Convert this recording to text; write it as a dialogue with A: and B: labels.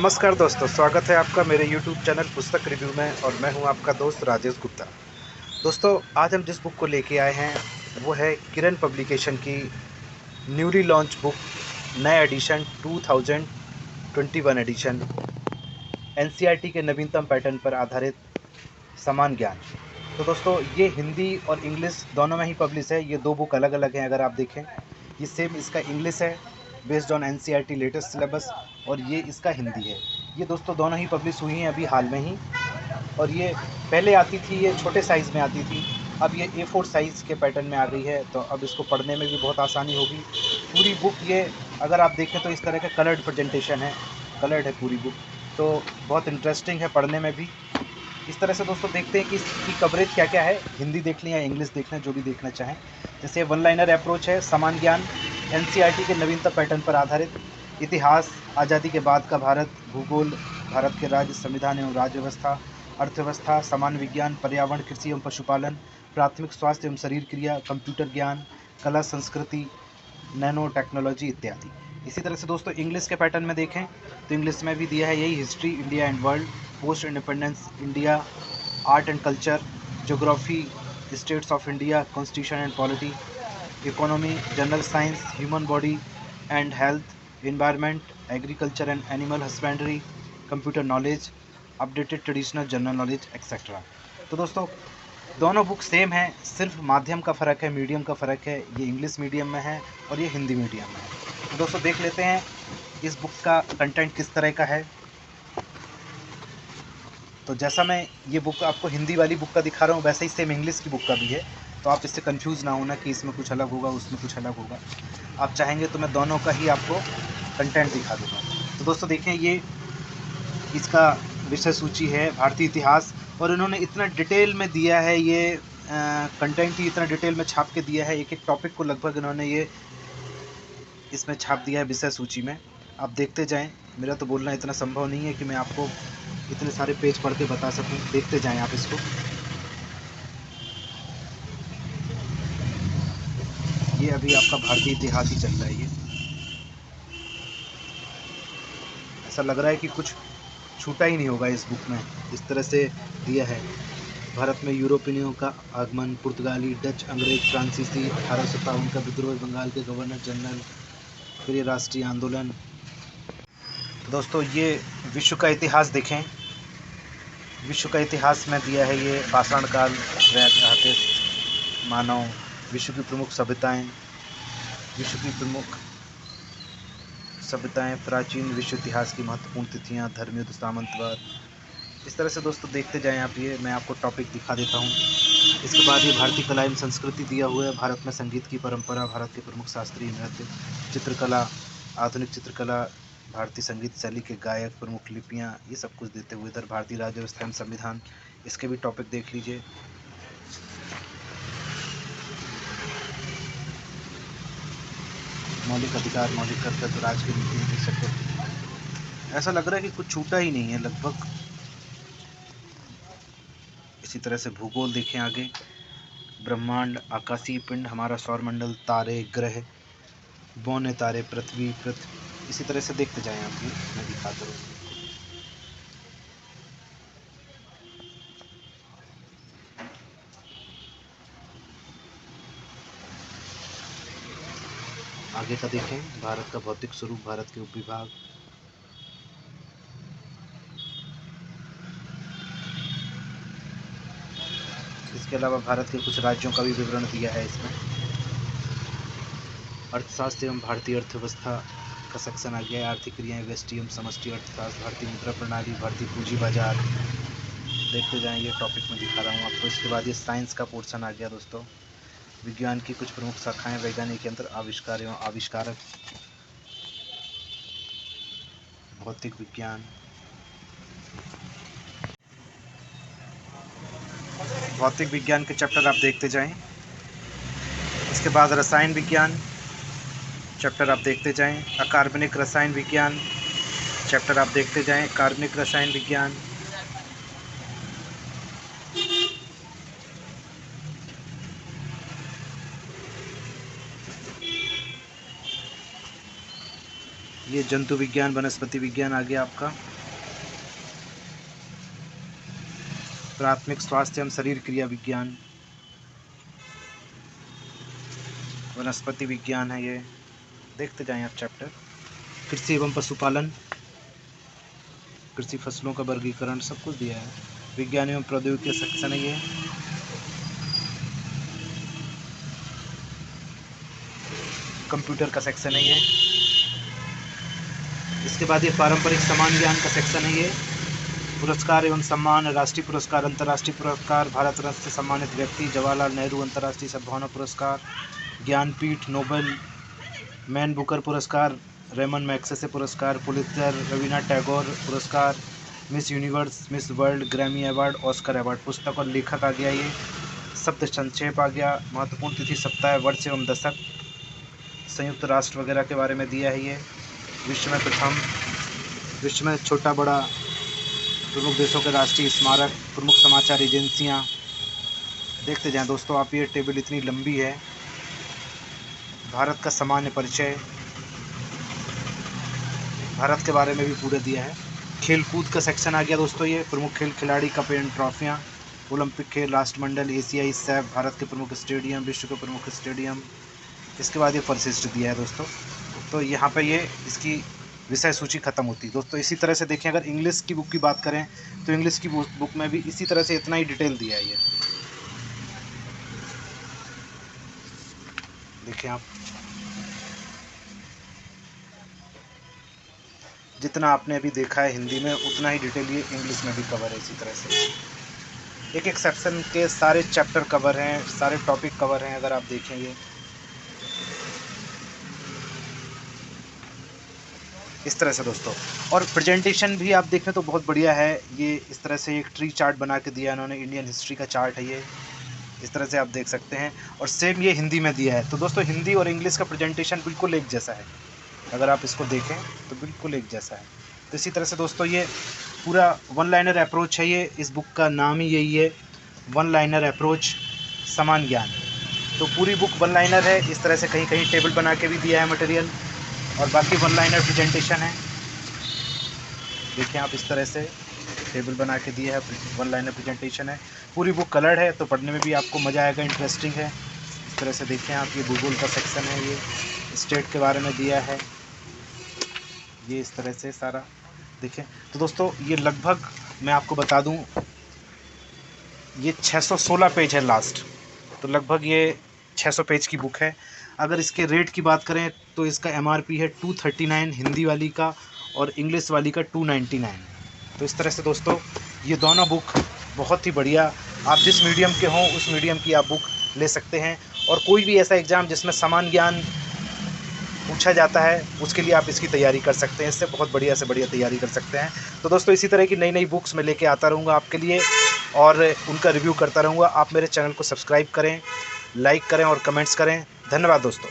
A: नमस्कार दोस्तों, स्वागत है आपका मेरे YouTube चैनल पुस्तक रिव्यू में और मैं हूं आपका दोस्त राजेश गुप्ता। दोस्तों, आज हम जिस बुक को लेके आए हैं वो है किरण पब्लिकेशन की न्यूली लॉन्च बुक, नया एडिशन 2021 एडिशन, NCERT के नवीनतम पैटर्न पर आधारित समान ज्ञान। तो दोस्तों, ये हिंदी और इंग्लिश दोनों में ही पब्लिश है। ये दो बुक अलग अलग हैं। अगर आप देखें, ये सेम इसका इंग्लिश है based on NCERT latest syllabus, और ये इसका हिंदी है। ये दोस्तों दोनों ही पब्लिश हुई हैं अभी हाल में ही। और ये पहले आती थी, ये छोटे साइज़ में आती थी, अब ये A4 साइज़ के पैटर्न में आ गई है। तो अब इसको पढ़ने में भी बहुत आसानी होगी। पूरी बुक ये अगर आप देखें तो इस तरह का कलर्ड प्रेजेंटेशन है, कलर्ड है पूरी बुक, तो बहुत इंटरेस्टिंग है पढ़ने में भी। इस तरह से दोस्तों देखते हैं कि इसकी कवरेज क्या क्या है। हिंदी देख लें या इंग्लिश देख लें, जो भी देखना चाहें। जैसे वन लाइनर अप्रोच है, समान ज्ञान, NCERT के नवीनतम पैटर्न पर आधारित, इतिहास, आज़ादी के बाद का भारत, भूगोल, भारत के राज्य, संविधान एवं राज्य व्यवस्था, अर्थव्यवस्था, सामान्य विज्ञान, पर्यावरण, कृषि एवं पशुपालन, प्राथमिक स्वास्थ्य एवं शरीर क्रिया, कंप्यूटर ज्ञान, कला संस्कृति, नैनो टेक्नोलॉजी इत्यादि। इसी तरह से दोस्तों इंग्लिश के पैटर्न में देखें तो इंग्लिश में भी दिया है यही, history, India and world, post independence India, art and culture, geography, states of India, constitution and polity, economy, general science, human body and health, environment, agriculture and animal husbandry, computer knowledge, updated traditional general knowledge etcetera. तो दोस्तों दोनों book same है, सिर्फ माध्यम का फ़र्क है, medium का फ़र्क है। ये इंग्लिश मीडियम में है और ये हिंदी मीडियम में है। तो दोस्तों देख लेते हैं इस बुक का कंटेंट किस तरह का है। तो जैसा मैं ये बुक आपको हिंदी वाली बुक का दिखा रहा हूँ, वैसे ही सेम इंग्लिश की बुक का भी है। तो आप इससे कंफ्यूज ना होना कि इसमें कुछ अलग होगा, उसमें कुछ अलग होगा। आप चाहेंगे तो मैं दोनों का ही आपको कंटेंट दिखा दूँगा। तो दोस्तों देखें, ये इसका विषय सूची है भारतीय इतिहास, और इन्होंने इतना डिटेल में दिया है, ये कंटेंट ही इतना डिटेल में छाप के दिया है। एक एक टॉपिक को लगभग इन्होंने ये इसमें छाप दिया है विषय सूची में। आप देखते जाएं। मेरा तो बोलना इतना संभव नहीं है कि मैं आपको इतने सारे पेज पढ़ के बता सकूं। देखते जाएं आप इसको। ये अभी आपका भारतीय इतिहास ही चल रहा है। ये ऐसा लग रहा है कि कुछ छूटा ही नहीं होगा इस बुक में, इस तरह से दिया है। भारत में यूरोपियनों का आगमन, पुर्तगाली, डच, अंग्रेज, फ्रांसीसी, 1857 का विद्रोह, बंगाल के गवर्नर जनरल, फिर ये राष्ट्रीय आंदोलन। तो दोस्तों ये विश्व का इतिहास देखें। विश्व का इतिहास में दिया है ये पाषाण काल, मानव, विश्व की प्रमुख सभ्यताएं, विश्व की प्रमुख सभ्यताएं, प्राचीन विश्व इतिहास की महत्वपूर्ण तिथियां, धर्मयुद्ध, सामंतवाद। इस तरह से दोस्तों देखते जाएं आप। ये मैं आपको टॉपिक दिखा देता हूं। इसके बाद ये भारतीय कला एवं संस्कृति दिया हुआ है। भारत में संगीत की परंपरा, भारत के प्रमुख शास्त्रीय नृत्य, चित्रकला, आधुनिक चित्रकला, भारतीय संगीत शैली के गायक, प्रमुख लिपियाँ, ये सब कुछ देते हुए इधर भारतीय राज्य व्यवस्था एवं संविधान, इसके भी टॉपिक देख लीजिए। मौलिक अधिकार, मौलिक कर्तव्य, राज की नीति, सब। ऐसा लग रहा है कि कुछ छूटा ही नहीं है लगभग। इसी तरह से भूगोल देखें आगे। ब्रह्मांड, आकाशीय पिंड, हमारा सौरमंडल, तारे, ग्रह, बौने तारे, पृथ्वी। इसी तरह से देखते जाएं आप। ये मैं दिखाता हूँ। आगे का देखें, भारत का भौतिक स्वरूप, भारत के उपविभाग, इसके अलावा भारत के कुछ राज्यों का भी विवरण दिया है इसमें। अर्थशास्त्र एवं भारतीय अर्थव्यवस्था का सेक्शन आ गया है। आर्थिक क्रियाएं, व्यष्टि एवं समष्टि अर्थशास्त्र, भारतीय मुद्रा प्रणाली, भारतीय पूंजी बाजार। देखते जाएं, ये टॉपिक में दिखा रहा हूँ आपको। इसके बाद ये साइंस का पोर्शन आ गया दोस्तों। विज्ञान की कुछ प्रमुख शाखाएं, वैज्ञानिक यंत्र, आविष्कार एवं आविष्कारक, भौतिक विज्ञान, भौतिक विज्ञान के चैप्टर आप देखते जाएं। इसके बाद रसायन विज्ञान चैप्टर आप देखते जाएं। अकार्बनिक रसायन विज्ञान चैप्टर आप देखते जाएं। कार्बनिक रसायन विज्ञान, ये जंतु विज्ञान, वनस्पति विज्ञान आ गया आपका। प्राथमिक स्वास्थ्य एवं शरीर क्रिया विज्ञान, वनस्पति विज्ञान है ये, देखते जाएं आप चैप्टर। कृषि एवं पशुपालन, कृषि फसलों का वर्गीकरण, सब कुछ दिया है। विज्ञान एवं प्रौद्योगिकी सेक्शन है ये। कंप्यूटर का सेक्शन है ये। इसके बाद ये पारंपरिक समान ज्ञान का सेक्शन है ये। पुरस्कार एवं सम्मान, राष्ट्रीय पुरस्कार, अंतर्राष्ट्रीय पुरस्कार, भारत रत्न से सम्मानित व्यक्ति, जवाहरलाल नेहरू अंतर्राष्ट्रीय सद्भावना पुरस्कार, ज्ञानपीठ, नोबेल, मैन बुकर पुरस्कार, रेमन मैग्सेसे पुरस्कार, पुलित्जर, रवीन्द्रनाथ टैगोर पुरस्कार, miss universe, miss world, Grammy award, Oscar award. पुस्तक और लेखक आ गया ये। शब्द संक्षेप आ गया। महत्वपूर्ण तिथि, सप्ताह, वर्ष एवं दशक, संयुक्त राष्ट्र वगैरह के बारे में दिया है ये। विश्व में प्रथम, विश्व में छोटा बड़ा, प्रमुख देशों के राष्ट्रीय स्मारक, प्रमुख समाचार एजेंसियां। देखते जाएं दोस्तों आप, ये टेबल इतनी लंबी है। भारत का सामान्य परिचय, भारत के बारे में भी पूरा दिया है। खेल कूद का सेक्शन आ गया दोस्तों ये। प्रमुख खेल खिलाड़ी, कप एंड ट्रॉफियाँ, ओलंपिक खेल, राष्ट्रमंडल, एशियाई सैफ, भारत के प्रमुख स्टेडियम, विश्व के प्रमुख स्टेडियम। इसके बाद ये परिशिष्ट दिया है दोस्तों। तो यहाँ पे ये इसकी विषय सूची खत्म होती है दोस्तों। इसी तरह से देखें, अगर इंग्लिश की बुक की बात करें तो इंग्लिश की बुक में भी इसी तरह से इतना ही डिटेल दिया है ये। देखें आप, जितना आपने अभी देखा है हिंदी में, उतना ही डिटेल ये इंग्लिश में भी कवर है। इसी तरह से एक एक सेक्शन के सारे चैप्टर कवर हैं, सारे टॉपिक कवर हैं। अगर आप देखेंगे इस तरह से दोस्तों। और प्रेजेंटेशन भी आप देखें तो बहुत बढ़िया है ये। इस तरह से एक ट्री चार्ट बना के दिया इन्होंने, इंडियन हिस्ट्री का चार्ट है ये। इस तरह से आप देख सकते हैं। और सेम ये हिंदी में दिया है। तो दोस्तों हिंदी और इंग्लिश का प्रेजेंटेशन बिल्कुल एक जैसा है। अगर आप इसको देखें तो बिल्कुल एक जैसा है। तो इसी तरह से दोस्तों ये पूरा वन लाइनर अप्रोच है ये। इस बुक का नाम ही यही है, वन लाइनर अप्रोच समान ज्ञान। तो पूरी बुक वन लाइनर है। इस तरह से कहीं कहीं टेबल बना के भी दिया है मटेरियल, और बाकी वन लाइनर प्रेजेंटेशन है। देखिए आप, इस तरह से टेबल बना के दिया है, वन लाइनर प्रेजेंटेशन है। पूरी बुक कलर्ड है तो पढ़ने में भी आपको मज़ा आएगा, इंटरेस्टिंग है। इस तरह से देखें आप, ये भूगोल का सेक्शन है, ये स्टेट के बारे में दिया है ये। इस तरह से सारा देखें। तो दोस्तों ये लगभग मैं आपको बता दूं, ये 616 पेज है लास्ट। तो लगभग ये 600 पेज की बुक है। अगर इसके रेट की बात करें तो इसका MRP है 239 हिंदी वाली का, और इंग्लिश वाली का 299। तो इस तरह से दोस्तों ये दोनों बुक बहुत ही बढ़िया, आप जिस मीडियम के हों उस मीडियम की आप बुक ले सकते हैं। और कोई भी ऐसा एग्ज़ाम जिसमें समान ज्ञान पूछा जाता है, उसके लिए आप इसकी तैयारी कर सकते हैं। इससे बहुत बढ़िया से बढ़िया तैयारी कर सकते हैं। तो दोस्तों इसी तरह की नई नई बुक्स मैं लेके आता रहूँगा आपके लिए, और उनका रिव्यू करता रहूँगा। आप मेरे चैनल को सब्सक्राइब करें, लाइक करें और कमेंट्स करें। धन्यवाद दोस्तों।